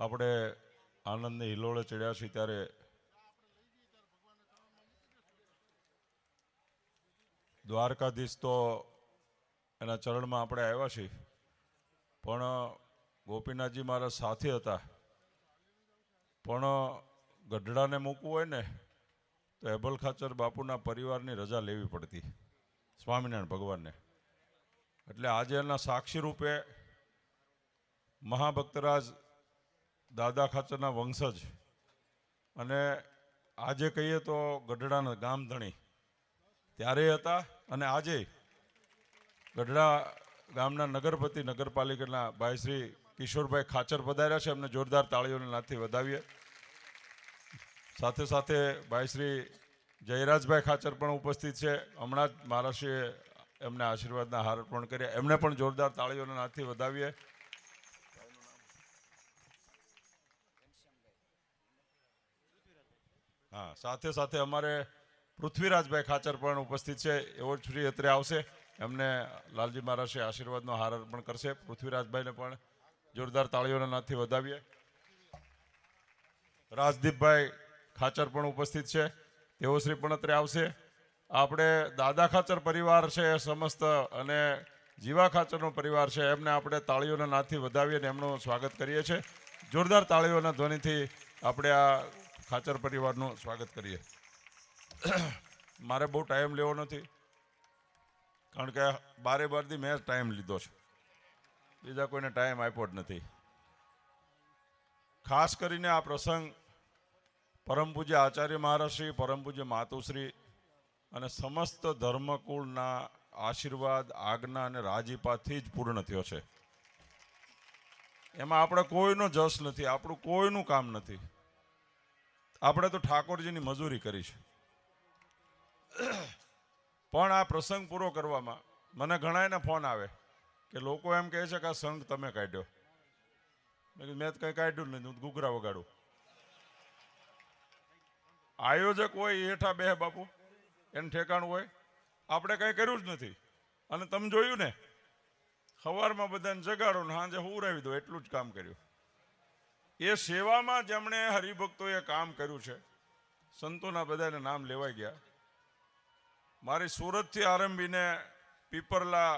આપણે આનંદની હિલોળે ચડ્યા છીએ ત્યારે દ્વારકાધીશ તો એના ચરણમાં આપણે આવ્યા છીએ, પણ ગોપીનાથજી મારા સાથી હતા. પણ ગઢડાને મૂકવું હોય ને તો એબલ ખાચર બાપુના પરિવારની રજા લેવી પડતી સ્વામિનારાયણ ભગવાનને. એટલે આજે એના સાક્ષી રૂપે મહાભક્તરાજ દાદા ખાચરના વંશજ અને આજે કહીએ તો ગઢડાના ગામધણી ત્યારે હતા અને આજે ગઢડા ગામના નગરપતિ નગરપાલિકાના ભાઈ શ્રી કિશોરભાઈ ખાચર પધાર્યા છે. એમને જોરદાર તાળીઓના નાદથી વધાવીએ. સાથે સાથે ભાઈ શ્રી જયરાજભાઈ ખાચર પણ ઉપસ્થિત છે. હમણાં જ મહારાષ્ટ્રીએ એમને આશીર્વાદના હાર અર્પણ કર્યા, એમને પણ જોરદાર તાળીઓના નાદથી વધાવીએ. હા, સાથે સાથે અમારે પૃથ્વીરાજભાઈ ખાચર પણ ઉપસ્થિત છે. એવો શ્રી અત્રે આવશે, એમને લાલજી મહારાજે આશીર્વાદનો હાર અર્પણ કરશે. પૃથ્વીરાજભાઈને પણ જોરદાર તાળીઓના નાદથી વધાવીએ. રાજદીપભાઈ ખાચર પણ ઉપસ્થિત છે, તેઓ શ્રી પણ અત્રે આવશે. આપણે દાદા ખાચર પરિવાર છે સમસ્ત અને જીવા ખાચરનો પરિવાર છે, એમને આપણે તાળીઓના નાદથી વધાવીએ અને એમનું સ્વાગત કરીએ છીએ. જોરદાર તાળીઓના ધ્વનિથી આપણે આ ખાચર પરિવારનું સ્વાગત કરીએ. મારે બહુ ટાઈમ લેવો નથી, કારણ કે બારે બારથી મેં ટાઈમ લીધો છે, બીજા કોઈને ટાઈમ આપ્યો જ નથી. ખાસ કરીને આ પ્રસંગ પરમ પૂજ્ય આચાર્ય મહારાજશ્રી, પરમ પૂજ્ય માતુશ્રી અને સમસ્ત ધર્મકુળના આશીર્વાદ, આજ્ઞા અને રાજીપાથી જ પૂર્ણ થયો છે. એમાં આપણે કોઈનો જશ નથી, આપણું કોઈનું કામ નથી. આપણે તો ઠાકોરજીની મજૂરી કરી છે. પણ આ પ્રસંગ પૂરો કરવામાં મને ઘણા એના ફોન આવે કે લોકો એમ કહે છે કે આ સંઘ તમે કાઢ્યો. મેં કંઈ કાઢ્યું નથી, હું ઘૂઘરા વગાડું. આયોજક હોય એ હેઠા બે બાપુ, એને ઠેકાણું હોય. આપણે કંઈ કર્યું જ નથી. અને તમે જોયું ને, સવારમાં બધાને જગાડો ને સાંજે હુરાવી દો, એટલું જ કામ કર્યું. એ સેવામાં જેમણે હરિભક્તોએ કામ કર્યું છે, સંતોના બધાને નામ લેવાઈ ગયા. મારી સુરતથી આરંભીને પીપરલા,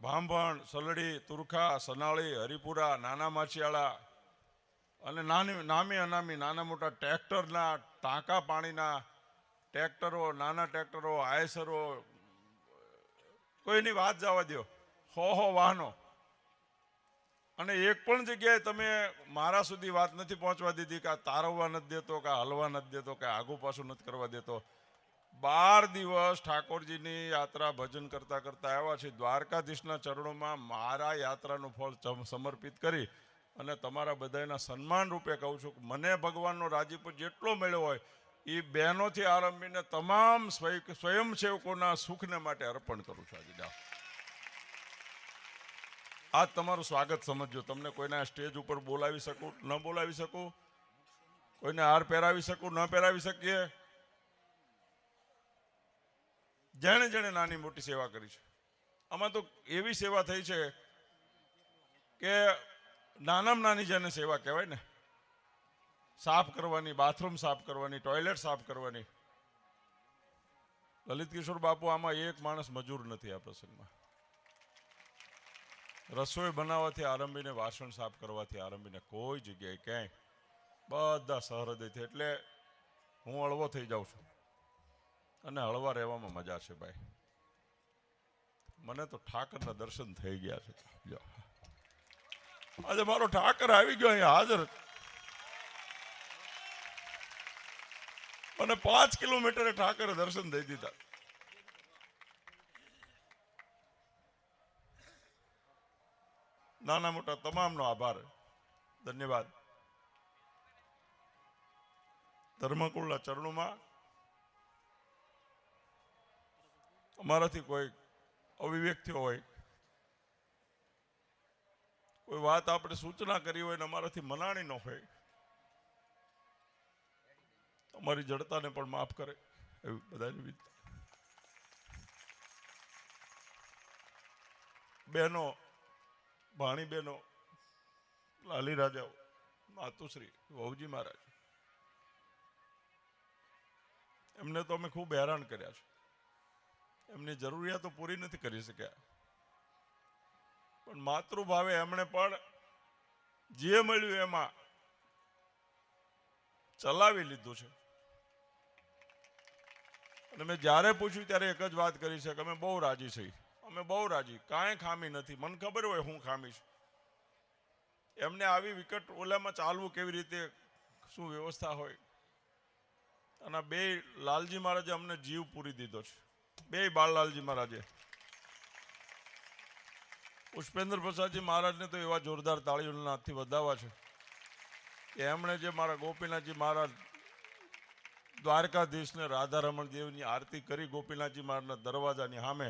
ભાંભણ, સલડી, તુરખા, સનાળી, હરિપુરા, નાના માછિયાળા અને નામી અનામી નાના મોટા ટ્રેક્ટરના ટાંકા પાણીના ટ્રેક્ટરો, નાના ટ્રેક્ટરો, આયસરો, કોઈની વાત જવા દો, હો વાહનો. અને એક પણ જગ્યાએ તમે મારા સુધી વાત નથી પહોંચવા દીધી કે આ તારવવા નથી દેતો, કે હલવા નથી દેતો, કે આગુ પાછું નથી કરવા દેતો. 12 દિવસ ઠાકોરજીની યાત્રા ભજન કરતા કરતા આવ્યા છે. દ્વારકાધીશના ચરણોમાં મારા યાત્રાનું ફળ સમર્પિત કરી અને તમારા બધાના સન્માન રૂપે કહું છું કે મને ભગવાનનો રાજીપો જેટલો મળ્યો હોય એ બહેનોથી આરંભીને તમામ સ્વયંસેવકોના સુખને માટે અર્પણ કરું છું. આજે આજ તમારું સ્વાગત સમજજો. તમને કોઈના સ્ટેજ ઉપર બોલાવી શકું, ન બોલાવી શકું, કોઈને હાર પહેરાવી શકું, ન પહેરાવી શકીએ. જેણે જેણે નાની મોટી સેવા કરી છે, આમાં તો એવી સેવા થઈ છે કે નાનામાં નાની જેને સેવા કહેવાય ને, સાફ કરવાની, બાથરૂમ સાફ કરવાની, ટોયલેટ સાફ કરવાની. લલિત કિશોર બાપુ આમાં એક માણસ મજૂર નથી. આ પ્રસંગમાં રસોઈ બનાવવાથી આરંભીને વાસણ સાફ કરવાથી આરંભીને કોઈ જગ્યાએ ક્યાંય બધા સહૃદયથી. એટલે હું હળવો થઈ જાઉં છું અને હળવા રહેવામાં મજા છે ભાઈ. મને તો ઠાકરના દર્શન થઈ ગયા છે. આજે મારો ઠાકર આવી ગયો અહીંયા હાજર, અને 5 કિલોમીટરે ઠાકરે દર્શન દઈ દીધા. નાના મોટા તમામનો આભાર, ધન્યવાદ. ધર્મકુળના ચરણોમાં અમારાથી કોઈ અવિવેક થયો હોય, કોઈ વાત આપણે સૂચના કરી હોય ને અમારાથી મનાણી ન હોય, અમારી જડતાને પણ માફ કરે એવી બધાની વિનંતી. બહેનો, ભાણી બહેનો, લાલી રાજા માતુશ્રી વહુજી મહારાજ, એમને તો અમે ખૂબ હેરાન કર્યા છે. એમની જરૂરિયાતો પૂરી નથી કરી શક્યા, પણ માતૃભાવે એમણે પણ જે મળ્યું એમાં ચલાવી લીધું છે. અને મેં જ્યારે પૂછ્યું ત્યારે એક જ વાત કરી છે કે અમે બહુ રાજી છીએ, અમે બહુ રાજી, કાંઈ ખામી નથી. મને ખબર હોય હું ખામી છું. એમને આવી વિકટ ઓલામાં ચાલવું કેવી રીતે, શું વ્યવસ્થા હોય. અને બે લાલજી મહારાજે અમને જીવ પૂરી દીધો છે, બે બાળલાલજી મહારાજે. પુષ્પેન્દ્ર પ્રસાદજી મહારાજને તો એવા જોરદાર તાળીઓના હાથથી વધાવવા છે કે એમણે જે મારા ગોપીનાથજી મહારાજ દ્વારકાધીશને રાધારમણ દેવની આરતી કરી ગોપીનાથજી મહારાજના દરવાજાની સામે,